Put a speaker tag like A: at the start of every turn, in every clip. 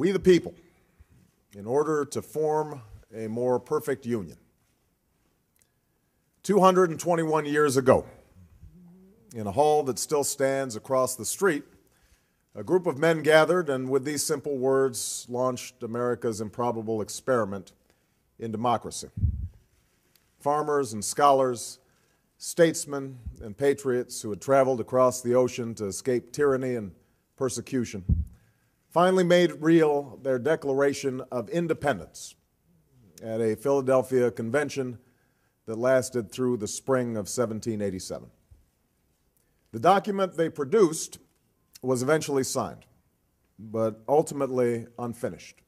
A: we the people, in order to form a more perfect union. 221 years ago, in a hall that still stands across the street, a group of men gathered and with these simple words launched America's improbable experiment in democracy. Farmers and scholars, statesmen and patriots who had traveled across the ocean to escape tyranny and persecution finally made real their Declaration of Independence at a Philadelphia convention that lasted through the spring of 1787. The document they produced was eventually signed, but ultimately unfinished.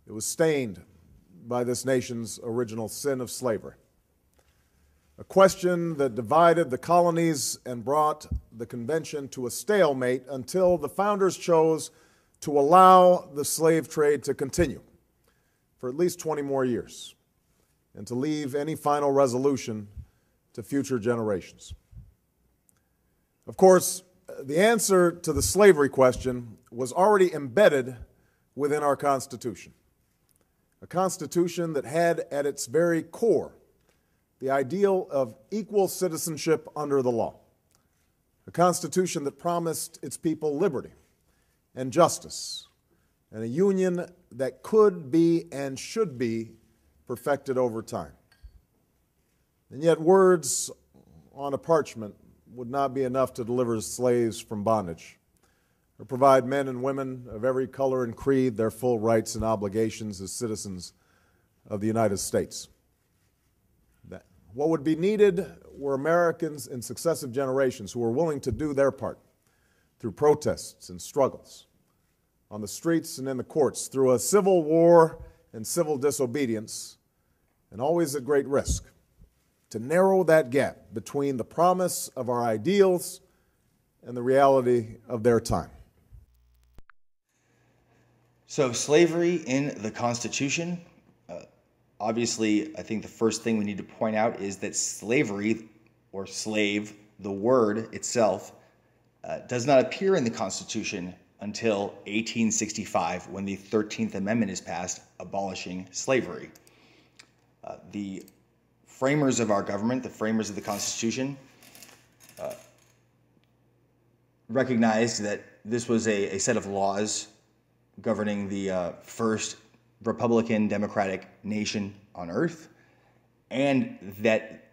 A: It was stained by this nation's original sin of slavery, a question that divided the colonies and brought the convention to a stalemate until the founders chose to allow the slave trade to continue for at least 20 more years and to leave any final resolution to future generations. Of course, the answer to the slavery question was already embedded within our Constitution, a Constitution that had at its very core the ideal of equal citizenship under the law, a Constitution that promised its people liberty and justice, and a union that could be and should be perfected over time. And yet words on a parchment would not be enough to deliver slaves from bondage or provide men and women of every color and creed their full rights and obligations as citizens of the United States. What would be needed were Americans in successive generations who were willing to do their part through protests and struggles on the streets and in the courts, through a civil war and civil disobedience, and always at great risk, to narrow that gap between the promise of our ideals and the reality of their time.
B: So slavery in the Constitution, obviously I think the first thing we need to point out is that slavery, or slave, the word itself, does not appear in the Constitution until 1865, when the 13th Amendment is passed abolishing slavery. The framers of our government, the framers of the Constitution, recognized that this was a set of laws governing the first Republican democratic nation on earth, and that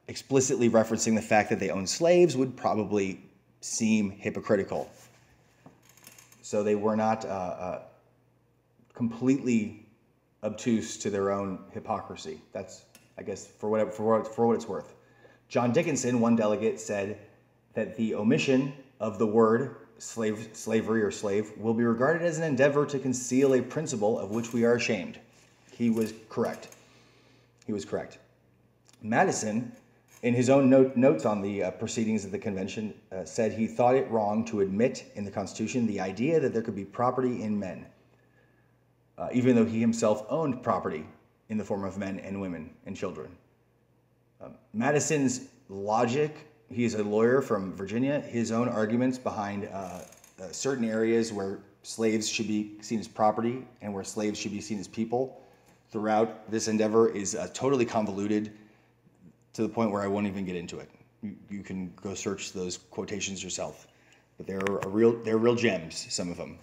B: explicitly referencing the fact that they owned slaves would probably seem hypocritical. So they were not completely obtuse to their own hypocrisy. That's, I guess, for what it's worth. John Dickinson, one delegate, said that the omission of the word slavery or slave will be regarded as an endeavor to conceal a principle of which we are ashamed. He was correct. Madison, in his own notes on the proceedings of the convention, said he thought it wrong to admit in the Constitution the idea that there could be property in men, even though he himself owned property in the form of men and women and children. Madison's logic, he's a lawyer from Virginia, his own arguments behind certain areas where slaves should be seen as property and where slaves should be seen as people throughout this endeavor is totally convoluted, to the point where I won't even get into it. You can go search those quotations yourself, but they're real gems, some of them.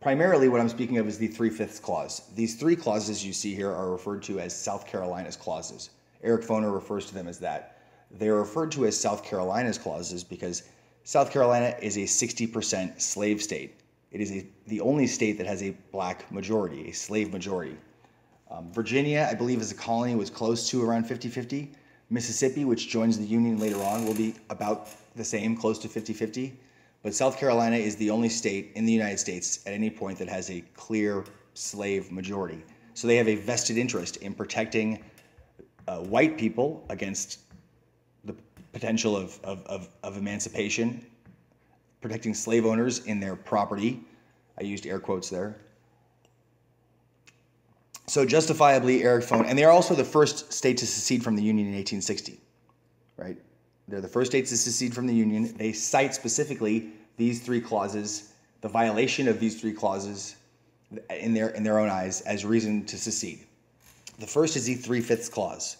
B: Primarily what I'm speaking of is the 3/5 clause. These three clauses you see here are referred to as South Carolina's clauses. Eric Foner refers to them as that. They are referred to as South Carolina's clauses because South Carolina is a 60% slave state. It is the only state that has a black majority, a slave majority. Virginia, I believe, as a colony, was close to around 50-50. Mississippi, which joins the Union later on, will be about the same, close to 50-50. But South Carolina is the only state in the United States at any point that has a clear slave majority. So they have a vested interest in protecting white people against the potential of emancipation, protecting slave owners in their property. I used air quotes there. So justifiably, Eric Foner, and they are also the first state to secede from the Union in 1860, right? They're the first state to secede from the Union. They cite specifically these three clauses the violation of these three clauses in their own eyes as reason to secede. The first is the 3/5 clause.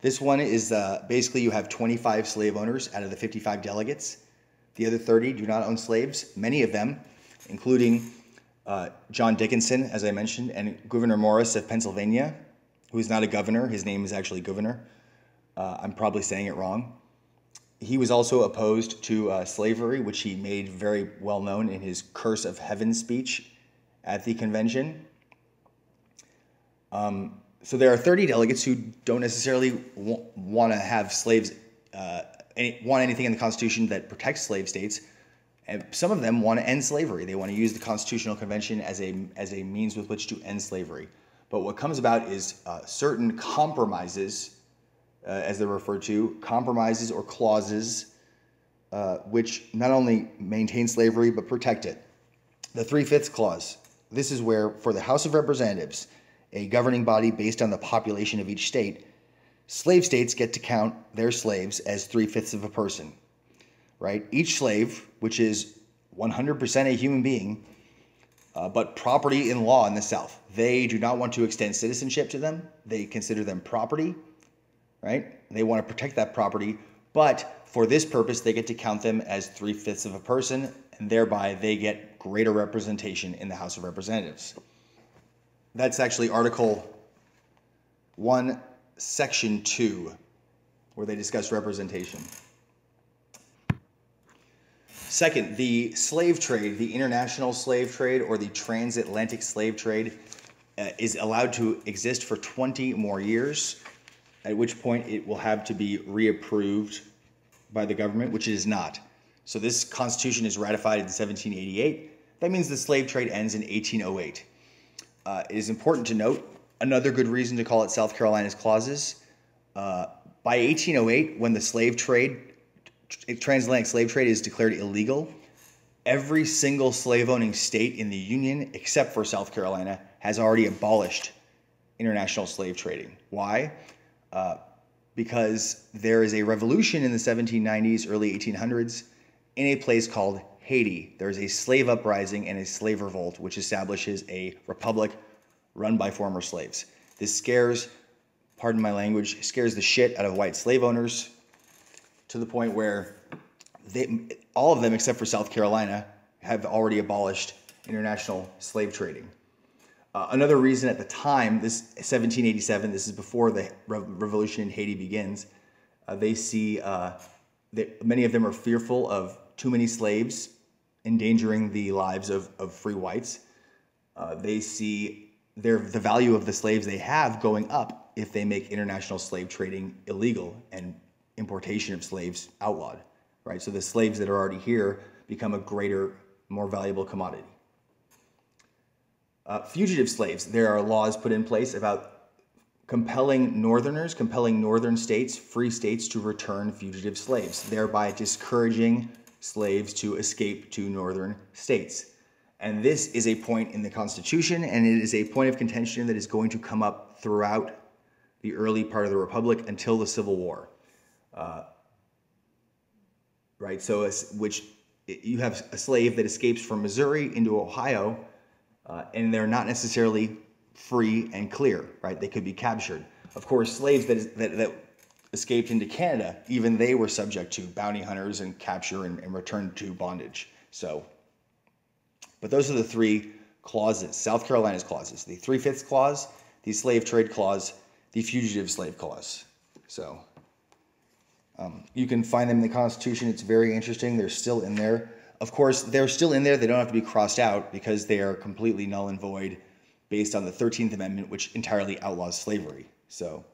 B: This one is basically you have 25 slave owners out of the 55 delegates. The other 30 do not own slaves. Many of them, including John Dickinson, as I mentioned, and Gouverneur Morris of Pennsylvania, who is not a governor. His name is actually Governor. I'm probably saying it wrong. He was also opposed to slavery, which he made very well known in his Curse of Heaven speech at the convention. So there are 30 delegates who don't necessarily want to have slaves, want anything in the Constitution that protects slave states. And some of them want to end slavery. They want to use the Constitutional Convention as a means with which to end slavery. But what comes about is certain compromises, as they're referred to, compromises or clauses, which not only maintain slavery but protect it. The 3/5 clause. This is where, for the House of Representatives, a governing body based on the population of each state, slave states get to count their slaves as 3/5 of a person. Right? Each slave, which is 100% a human being, but property in law in the South. They do not want to extend citizenship to them. They consider them property, right? They want to protect that property, but for this purpose, they get to count them as 3/5 of a person, and thereby they get greater representation in the House of Representatives. That's actually Article 1, Section 2, where they discuss representation. Second, the slave trade, the international slave trade or the transatlantic slave trade is allowed to exist for 20 more years, at which point it will have to be reapproved by the government, which it is not. So this Constitution is ratified in 1788. That means the slave trade ends in 1808. It is important to note, another good reason to call it South Carolina's clauses, by 1808, when the slave trade, transatlantic slave trade is declared illegal, every single slave-owning state in the Union, except for South Carolina, has already abolished international slave trading. Why? Because there is a revolution in the 1790s, early 1800s, in a place called Haiti. There is a slave uprising and a slave revolt, which establishes a republic run by former slaves. This scares, pardon my language, scares the shit out of white slave owners, to the point where all of them, except for South Carolina, have already abolished international slave trading. Another reason at the time, this 1787, this is before the revolution in Haiti begins, they see that many of them are fearful of too many slaves endangering the lives of free whites. They see the value of the slaves they have going up if they make international slave trading illegal and importation of slaves outlawed, right? So the slaves that are already here become a greater, more valuable commodity. Fugitive slaves, there are laws put in place about compelling northern states, free states, to return fugitive slaves, thereby discouraging slaves to escape to northern states. And this is a point in the Constitution, and it is a point of contention that is going to come up throughout the early part of the Republic until the Civil War. Right, so you have a slave that escapes from Missouri into Ohio, and they're not necessarily free and clear, right? They could be captured. Of course, slaves that escaped into Canada, even they were subject to bounty hunters and capture and returned to bondage. So, but those are the three clauses, South Carolina's clauses: the 3/5 clause, the slave trade clause, the fugitive slave clause. So you can find them in the Constitution. It's very interesting. They're still in there. Of course, they're still in there. They don't have to be crossed out because they are completely null and void based on the 13th Amendment, which entirely outlaws slavery. So